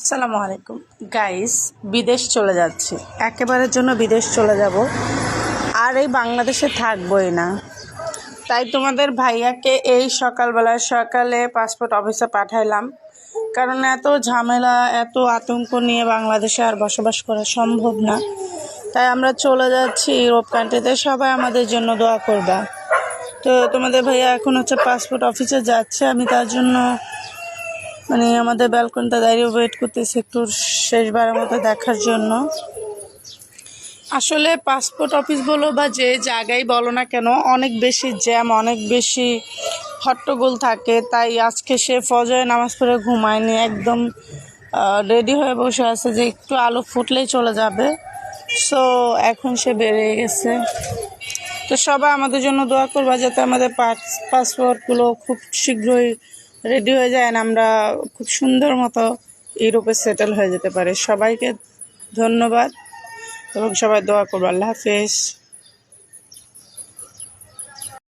আসসালামু আলাইকুম গাইস, বিদেশ চলে যাচ্ছি, একেবারের জন্য বিদেশ চলে যাব, আর এই বাংলাদেশে থাকবই না। তাই তোমাদের ভাইয়াকে এই সকালে পাসপোর্ট অফিসে পাঠাইলাম, কারণ এত ঝামেলা এত আতঙ্ক নিয়ে বাংলাদেশে আর বসবাস করা সম্ভব না। তাই আমরা চলে যাচ্ছি ইউরোপ কান্ট্রিতে, সবাই আমাদের জন্য দোয়া করবা। তো তোমাদের ভাইয়া এখন পাসপোর্ট অফিসে যাচ্ছে, আমি তার জন্য আমাদের ব্যালকনিতে দাঁড়িয়ে ওয়েট করতেছি একটু শেষবারের মতো দেখার জন্য। আসলে পাসপোর্ট অফিস বলো বা যে জায়গায় বলো না কেন, অনেক বেশি জ্যাম, অনেক বেশি হট্টগোল থাকে। তাই আজকে সে ফজরে নামাজ পড়ে ঘুমায়নি, একদম রেডি হয়ে বসে আছে যে একটু আলো ফুটলেই চলে যাবে। সো এখন সে বেরিয়ে গেছে। তো সবাই আমাদের জন্য দোয়া করবা যাতে আমাদের পাসপোর্টগুলো খুব শীঘ্রই রেডি হয়ে যায়, আর আমরা খুব সুন্দর মতো ইউরোপে সেটেল হয়ে যেতে পারি। সবাইকে ধন্যবাদ এবং সবাই দোয়া করবো। আল্লাহ হাফেজ।